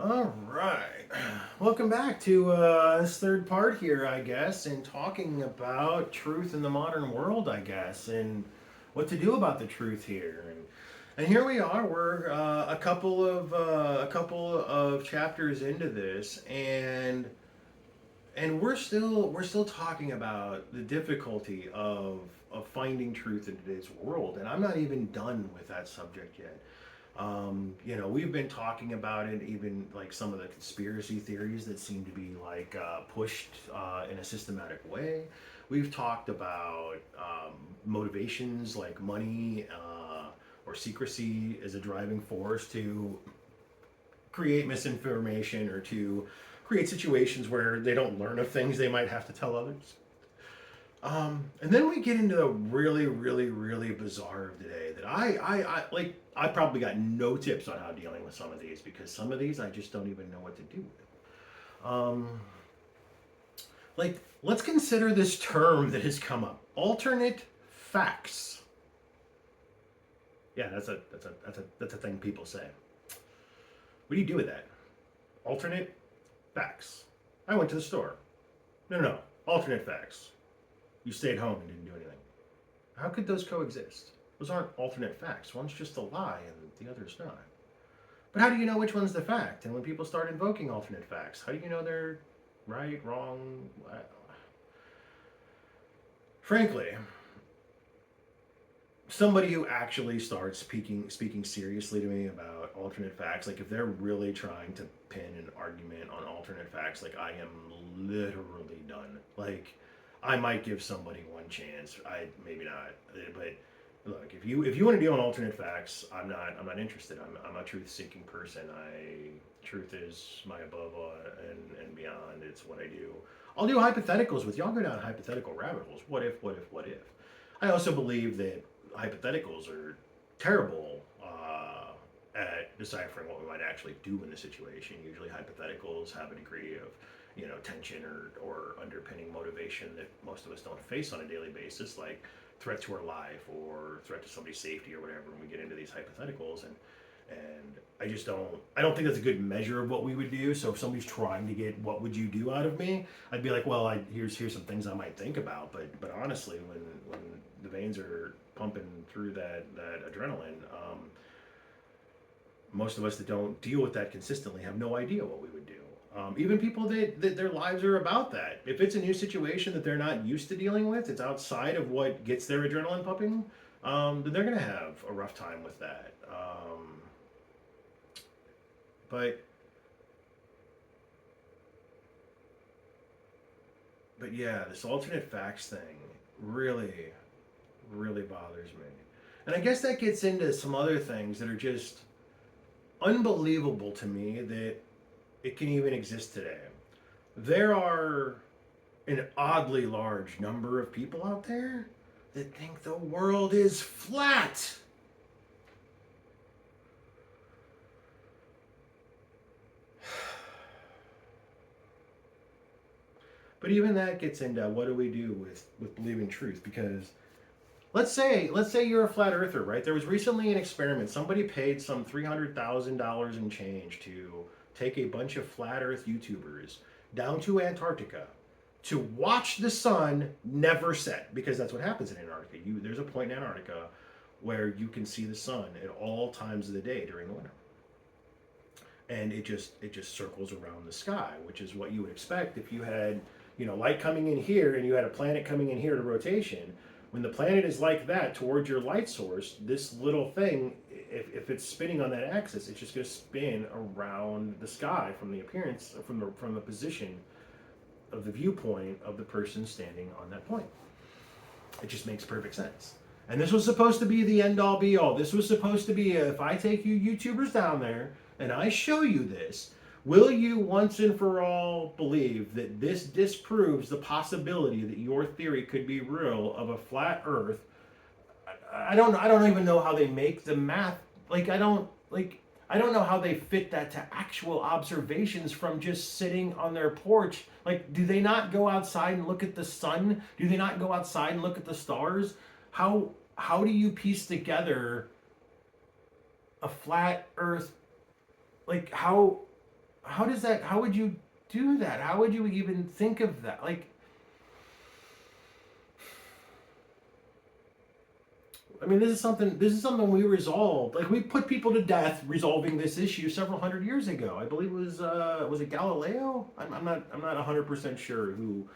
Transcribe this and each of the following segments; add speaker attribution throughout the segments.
Speaker 1: All right. Welcome back to this third part here, I guess, and talking about truth in the modern world, I guess, and what to do about the truth here. And here we are. We're a couple of chapters into this, and we're still talking about the difficulty of finding truth in today's world. And I'm not even done with that subject yet. We've been talking about it, even like some of the conspiracy theories that seem to be like pushed in a systematic way. We've talked about motivations like money or secrecy as a driving force to create misinformation or to create situations where they don't learn of things they might have to tell others. And then we get into the really, really, really bizarre of the day that I like. I probably got no tips on how dealing with some of these because some of these I just don't even know what to do with. Like, let's consider this term that has come up: alternate facts. Yeah, that's a thing people say. What do you do with that? Alternate facts. I went to the store. No, no, no. Alternate facts. You stayed home and didn't do anything. How could those coexist? Those aren't alternate facts. One's just a lie and the other's not. But how do you know which one's the fact? And when people start invoking alternate facts, how do you know they're right, wrong? Frankly, somebody who actually starts speaking seriously to me about alternate facts, like if they're really trying to pin an argument on alternate facts, like I am literally done. Like I might give somebody one chance. I maybe not, but look, if you want to deal on alternate facts, I'm not interested. I'm a truth seeking person. Truth is my above all and beyond. It's what I do. I'll do hypotheticals with you. I'll go down hypothetical rabbit holes. What if? What if? What if? I also believe that hypotheticals are terrible at deciphering what we might actually do in a situation. Usually, hypotheticals have a degree of tension or underpinning motivation that most of us don't face on a daily basis, like threat to our life or threat to somebody's safety or whatever. When we get into these hypotheticals, and I don't think that's a good measure of what we would do. So if somebody's trying to get what would you do out of me, I'd be like, well, here's some things I might think about. But honestly, when the veins are pumping through that adrenaline, most of us that don't deal with that consistently have no idea what we would do. Even people that their lives are about that. If it's a new situation that they're not used to dealing with, it's outside of what gets their adrenaline pumping, then they're going to have a rough time with that. But but yeah, this alternate facts thing really, really bothers me. And I guess that gets into some other things that are just unbelievable to me that it can even exist today. There are an oddly large number of people out there that think the world is flat. But even that gets into what do we do with believing truth? Because let's say you're a flat earther, right? There was recently an experiment. Somebody paid some $300,000 in change to take a bunch of flat Earth YouTubers down to Antarctica to watch the sun never set, because that's what happens in Antarctica. There's a point in Antarctica where you can see the sun at all times of the day during the winter, and it just circles around the sky, which is what you would expect if you had light coming in here and you had a planet coming in here to rotation. When the planet is like that towards your light source, this little thing, if it's spinning on that axis, it's just going to spin around the sky from the appearance, from the position of the viewpoint of the person standing on that point. It just makes perfect sense. And this was supposed to be the end all be all. This was supposed to be, if I take you YouTubers down there and I show you this, will you once and for all believe that this disproves the possibility that your theory could be real of a flat Earth? I don't even know how they make the math. I don't know how they fit that to actual observations from just sitting on their porch. Like, do they not go outside and look at the sun? Do they not go outside and look at the stars? How do you piece together a flat Earth? Like, how how would you do that? How would you even think of that? Like, I mean, this is something we resolved. Like, we put people to death resolving this issue several hundred years ago. I believe it was it Galileo? I'm not 100% sure who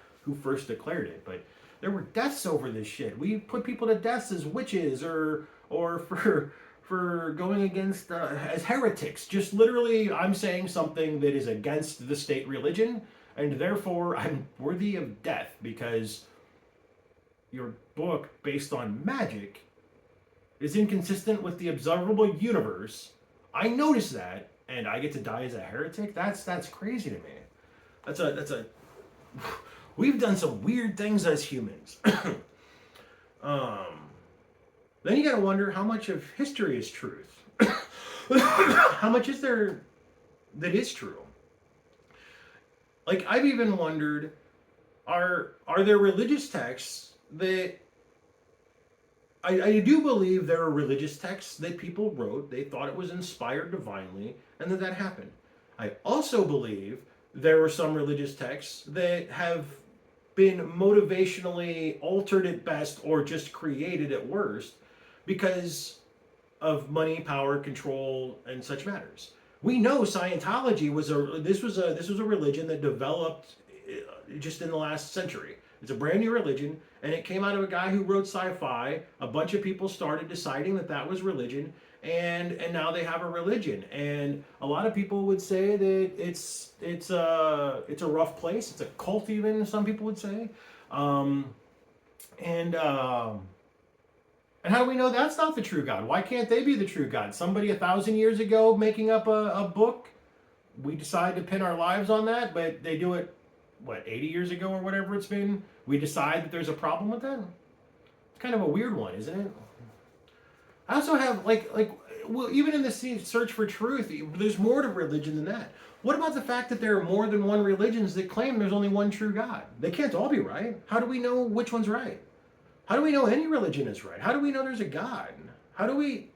Speaker 1: first declared it, but there were deaths over this shit. We put people to death as witches or for going against as heretics. Just literally, I'm saying something that is against the state religion, and therefore I'm worthy of death because your book based on magic is inconsistent with the observable universe. I notice that, and I get to die as a heretic. That's crazy to me. That's a. We've done some weird things as humans. um, then you got to wonder how much of history is truth. How much is there that is true? Like, I've even wondered, are there religious texts that I do believe there are religious texts that people wrote, they thought it was inspired divinely, and that happened. I also believe there are some religious texts that have been motivationally altered at best or just created at worst because of money, power, control, and such matters. We know Scientology was a religion that developed just in the last century. It's a brand new religion, and it came out of a guy who wrote sci-fi. A bunch of people started deciding that was religion, and now they have a religion. And a lot of people would say that it's a rough place. It's a cult, even some people would say. Um, and and how do we know that's not the true God? Why can't they be the true God? Somebody 1,000 years ago making up a book. We decide to pin our lives on that, but they do it, what, 80 years ago or whatever it's been. We decide that there's a problem with that. It's kind of a weird one, isn't it? I also have well, even in this search for truth, there's more to religion than that. What about the fact that there are more than one religions that claim there's only one true God? They can't all be right. How do we know which one's right? How do we know any religion is right? How do we know there's a God? How do we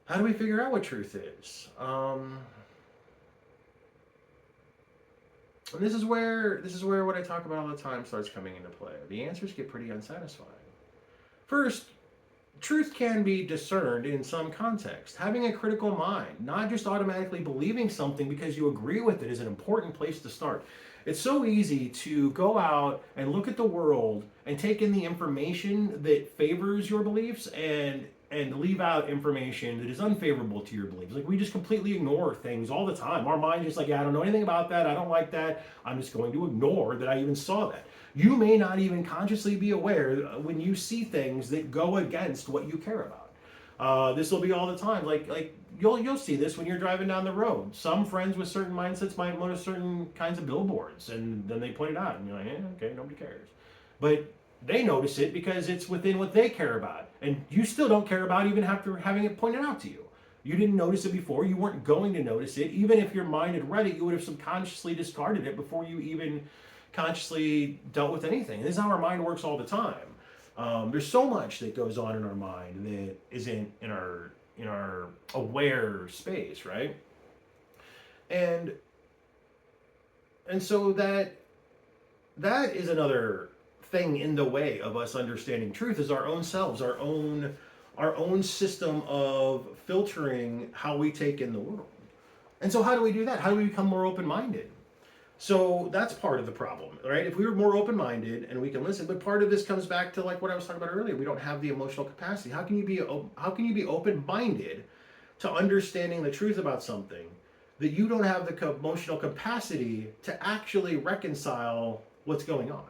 Speaker 1: figure out what truth is? And this is where what I talk about all the time starts coming into play. The answers get pretty unsatisfying. First, truth can be discerned in some context. Having a critical mind, not just automatically believing something because you agree with it, is an important place to start. It's so easy to go out and look at the world and take in the information that favors your beliefs and leave out information that is unfavorable to your beliefs. Like, we just completely ignore things all the time. Our mind is like, yeah, I don't know anything about that. I don't like that. I'm just going to ignore that I even saw that. You may not even consciously be aware when you see things that go against what you care about. This will be all the time. Like you'll see this when you're driving down the road. Some friends with certain mindsets might notice certain kinds of billboards, and then they point it out, and you're like, yeah, okay, nobody cares. But they notice it because it's within what they care about, and you still don't care about even after having it pointed out to you. You didn't notice it before. You weren't going to notice it. Even if your mind had read it, you would have subconsciously discarded it before you even consciously dealt with anything. This is how our mind works all the time. There's so much that goes on in our mind that isn't in our aware space, right? And so that is another thing in the way of us understanding truth, is our own selves, our own system of filtering how we take in the world. And so how do we do that? How do we become more open-minded? So that's part of the problem, right? If we were more open-minded and we can listen, but part of this comes back to like what I was talking about earlier. We don't have the emotional capacity. How can you be open-minded to understanding the truth about something that you don't have the emotional capacity to actually reconcile what's going on?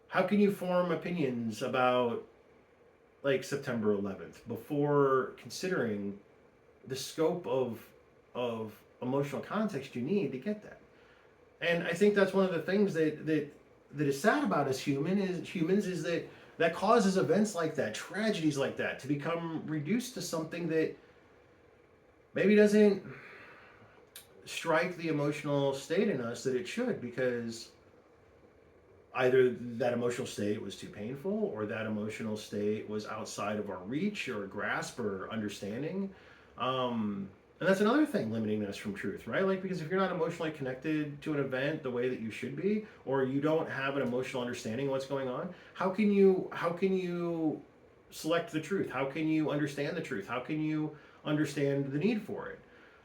Speaker 1: How can you form opinions about like September 11th before considering the scope of emotional context you need to get that? And I think that's one of the things that is sad about us humans is that causes events like that, tragedies like that, to become reduced to something that maybe doesn't strike the emotional state in us that it should, because either that emotional state was too painful, or that emotional state was outside of our reach or grasp or understanding. And that's another thing limiting us from truth, right? Like, because if you're not emotionally connected to an event the way that you should be, or you don't have an emotional understanding of what's going on, how can you select the truth? How can you understand the truth? How can you understand the need for it?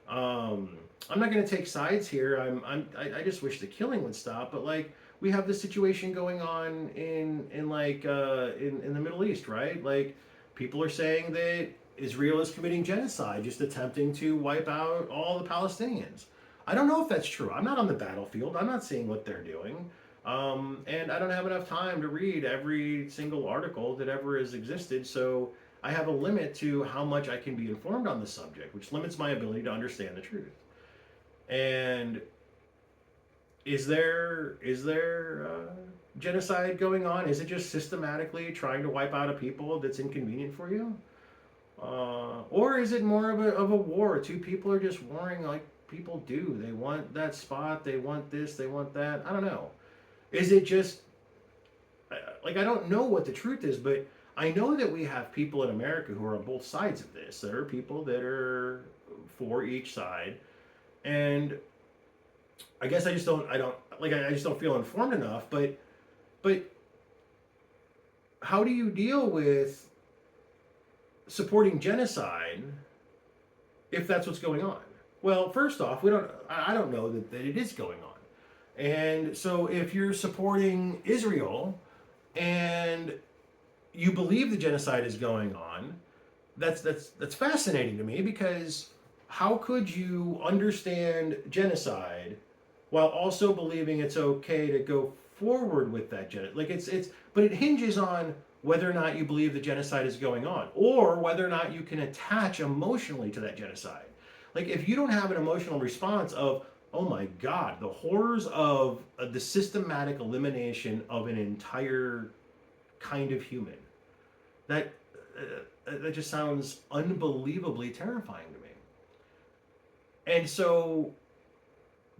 Speaker 1: I'm not going to take sides here. I just wish the killing would stop. But like, we have this situation going on in the Middle East, right? Like, people are saying that Israel is committing genocide, just attempting to wipe out all the Palestinians. I don't know if that's true. I'm not on the battlefield. I'm not seeing what they're doing. And I don't have enough time to read every single article that ever has existed. So I have a limit to how much I can be informed on the subject, which limits my ability to understand the truth. And is there genocide going on? Is it just systematically trying to wipe out a people that's inconvenient for you? Or is it more of a war? Two people are just warring like people do. They want that spot, they want this, they want that. I don't know. Is it just like, I don't know what the truth is, but I know that we have people in America who are on both sides of this. There are people that are for each side, and I guess I just don't feel informed enough. But how do you deal with supporting genocide if that's what's going on? Well, first off, I don't know that it is going on. And so if you're supporting Israel and you believe the genocide is going on, that's fascinating to me, because how could you understand genocide while also believing it's okay to go forward with that genocide? Like, but it hinges on whether or not you believe the genocide is going on, or whether or not you can attach emotionally to that genocide. Like, if you don't have an emotional response of, oh my God, the horrors of the systematic elimination of an entire kind of human, that that just sounds unbelievably terrifying to me. And so,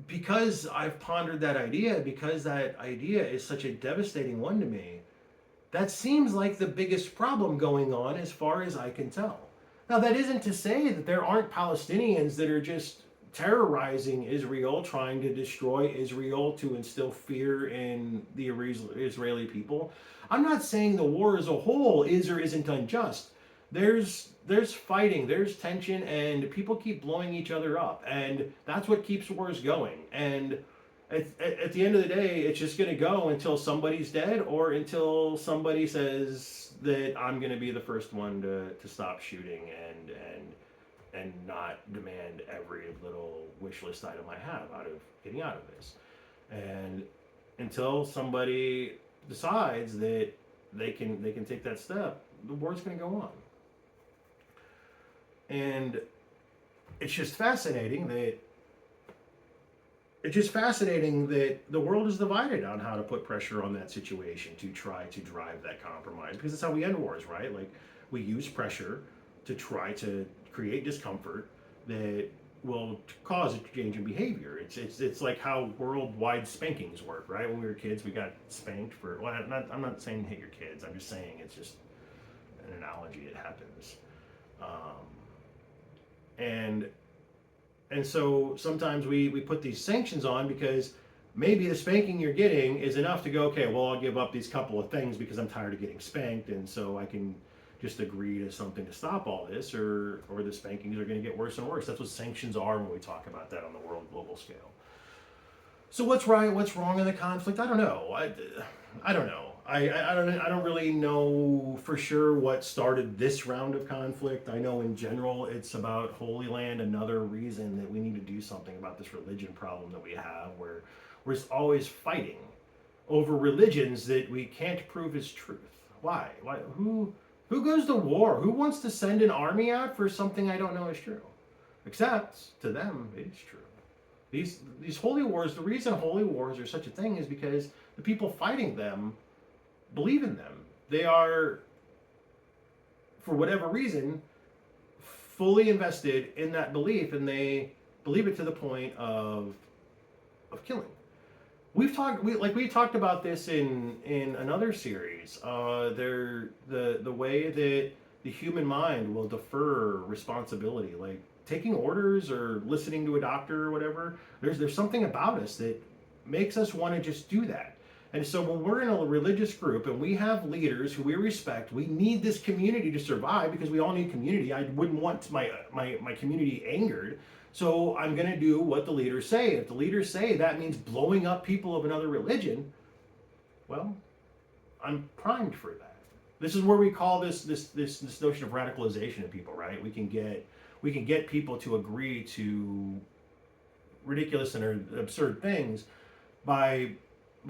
Speaker 1: because I've pondered that idea, because that idea is such a devastating one to me, that seems like the biggest problem going on as far as I can tell. Now, that isn't to say that there aren't Palestinians that are just terrorizing Israel, trying to destroy Israel to instill fear in the Israeli people. I'm not saying the war as a whole is or isn't unjust. There's fighting, there's tension, and people keep blowing each other up, and that's what keeps wars going. And at the end of the day, it's just going to go until somebody's dead, or until somebody says that I'm going to be the first one to stop shooting and not demand every little wish list item I have out of getting out of this. And until somebody decides that they can take that step, the war's going to go on. And it's just fascinating that the world is divided on how to put pressure on that situation to try to drive that compromise, because that's how we end wars, right? Like, we use pressure to try to create discomfort that will cause a change in behavior. It's like how worldwide spankings work, right? When we were kids, we got spanked for, well, I'm not saying hit your kids. I'm just saying it's just an analogy. It happens. And so sometimes we put these sanctions on because maybe the spanking you're getting is enough to go, okay, well, I'll give up these couple of things because I'm tired of getting spanked, and so I can just agree to something to stop all this, or the spankings are going to get worse and worse. That's what sanctions are when we talk about that on the world global scale. So what's right, what's wrong in the conflict? I don't know. I don't know. I don't really know for sure what started this round of conflict. I know in general it's about Holy Land, another reason that we need to do something about this religion problem that we have, where we're always fighting over religions that we can't prove is truth. Why? Who goes to war? Who wants to send an army out for something I don't know is true? Except to them, it is true. These holy wars, the reason holy wars are such a thing is because the people fighting them believe in them. They are, for whatever reason, fully invested in that belief, and they believe it to the point of killing. We talked about this in another series. The way that the human mind will defer responsibility. Like, taking orders or listening to a doctor or whatever. There's something about us that makes us want to just do that. And so when we're in a religious group and we have leaders who we respect, we need this community to survive because we all need community. I wouldn't want my community angered. So I'm going to do what the leaders say. If the leaders say that means blowing up people of another religion, well, I'm primed for that. This is where we call this notion of radicalization of people, right? We can get people to agree to ridiculous and absurd things by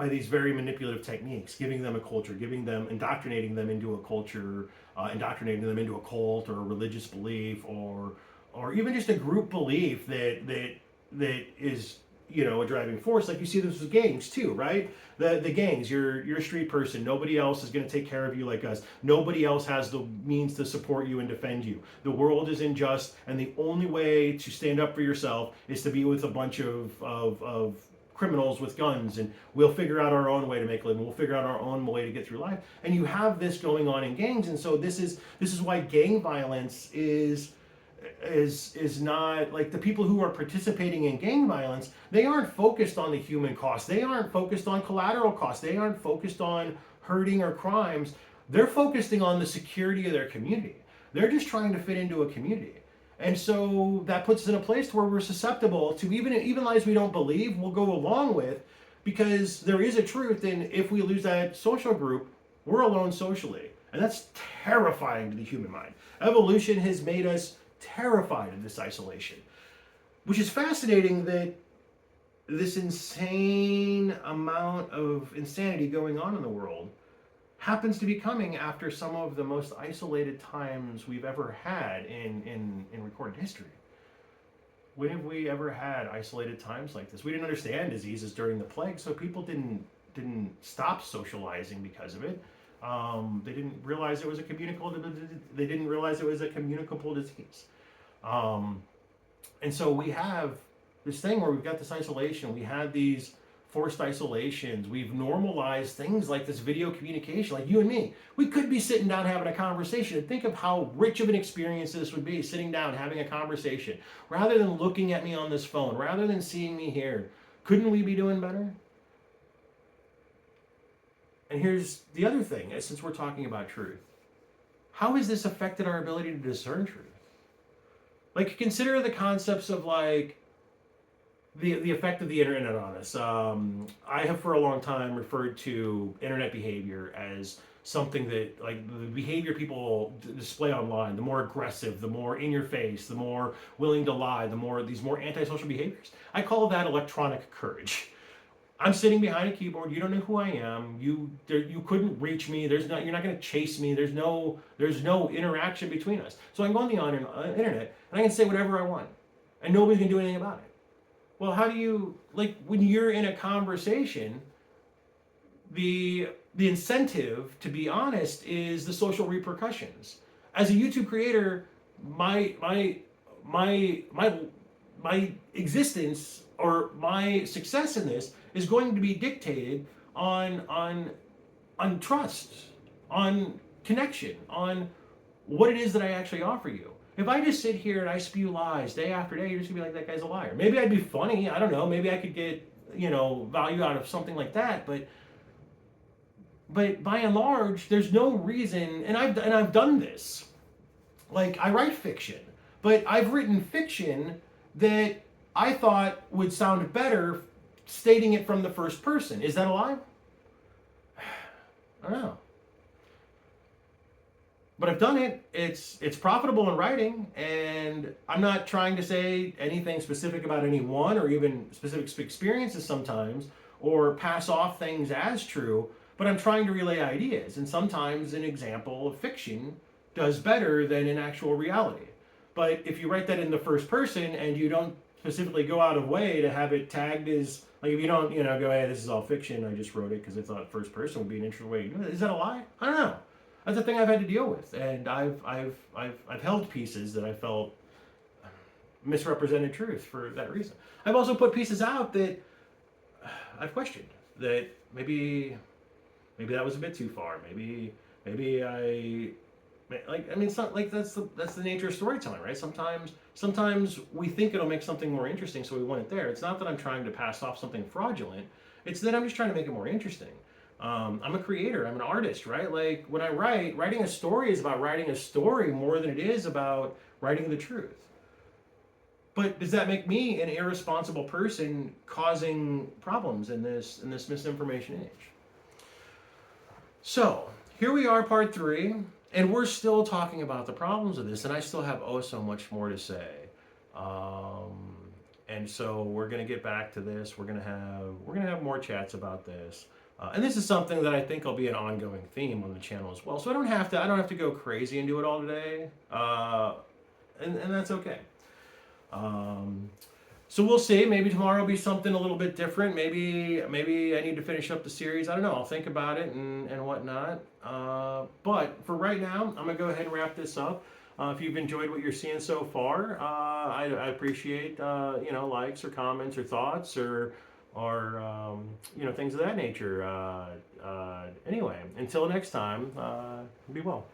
Speaker 1: these very manipulative techniques, giving them a culture, indoctrinating them into a culture, indoctrinating them into a cult or a religious belief, or even just a group belief that is, you know, a driving force. Like you see this with gangs too, right? The gangs, you're a street person. Nobody else is going to take care of you like us. Nobody else has the means to support you and defend you. The world is unjust, and the only way to stand up for yourself is to be with a bunch of criminals with guns, and we'll figure out our own way to make a living. We'll figure out our own way to get through life. And you have this going on in gangs, and so this is why gang violence is not, like, the people who are participating in gang violence, they aren't focused on the human cost. They aren't focused on collateral costs. They aren't focused on hurting or crimes. They're focusing on the security of their community. They're just trying to fit into a community. And so that puts us in a place where we're susceptible to even lies we don't believe, we'll go along with, because there is a truth, and if we lose that social group, we're alone socially. And that's terrifying to the human mind. Evolution has made us terrified of this isolation, which is fascinating that this insane amount of insanity going on in the world happens to be coming after some of the most isolated times we've ever had in recorded history. When have we ever had isolated times like this? We didn't understand diseases during the plague, so people didn't stop socializing because of it. They didn't realize it was a communicable. They didn't realize it was a communicable disease. And so we have this thing where we've got this isolation. We had these forced isolations. We've normalized things like this video communication, like you and me. We could be sitting down having a conversation, and think of how rich of an experience this would be, sitting down having a conversation, rather than looking at me on this phone, rather than seeing me here. Couldn't we be doing better? And here's the other thing, since we're talking about truth. How has this affected our ability to discern truth? Like, consider the concepts of, like, the effect of the internet on us. I have for a long time referred to internet behavior as something that, like, the behavior people display online, the more aggressive, the more in your face, the more willing to lie, these more antisocial behaviors. I call that electronic courage. I'm sitting behind a keyboard. You don't know who I am. You couldn't reach me. You're not going to chase me. There's no interaction between us. So I can go on the internet and I can say whatever I want, and nobody's going to do anything about it. Well, how do you, like, when you're in a conversation, the incentive to be honest is the social repercussions. As a YouTube creator, my existence or my success in this is going to be dictated on trust, on connection, on what it is that I actually offer you. If I just sit here and I spew lies day after day, you're just gonna be like, that guy's a liar. Maybe I'd be funny, I don't know, maybe I could get, value out of something like that, but by and large, there's no reason, and I've done this. Like, I write fiction, but I've written fiction that I thought would sound better stating it from the first person. Is that a lie? I don't know. But I've done it. It's profitable in writing, and I'm not trying to say anything specific about anyone or even specific experiences sometimes, or pass off things as true, but I'm trying to relay ideas, and sometimes an example of fiction does better than an actual reality. But if you write that in the first person and you don't specifically go out of way to have it tagged as, like, if you don't, go, hey, this is all fiction, I just wrote it because I thought first person would be an interesting way to do it. Is that a lie? I don't know. That's a thing I've had to deal with, and I've held pieces that I felt misrepresented truth for that reason. I've also put pieces out that I've questioned, that maybe that was a bit too far. Maybe it's not, like, that's the nature of storytelling, right? Sometimes Sometimes we think it'll make something more interesting, so we want it there. It's not that I'm trying to pass off something fraudulent. It's that I'm just trying to make it more interesting. I'm a creator. I'm an artist, right? Like when I writing a story is about writing a story more than it is about writing the truth. But does that make me an irresponsible person causing problems in this misinformation age? So here we are, part 3, and we're still talking about the problems of this, and I still have so much more to say. And so we're going to get back to this. We're going to have more chats about this. And this is something that I think will be an ongoing theme on the channel as well. So I don't have to go crazy and do it all today. And that's okay. So we'll see. Maybe tomorrow will be something a little bit different. Maybe I need to finish up the series. I don't know. I'll think about it and whatnot. But for right now, I'm gonna go ahead and wrap this up. If you've enjoyed what you're seeing so far, I appreciate likes or comments or thoughts or things of that nature. Anyway, until next time, be well.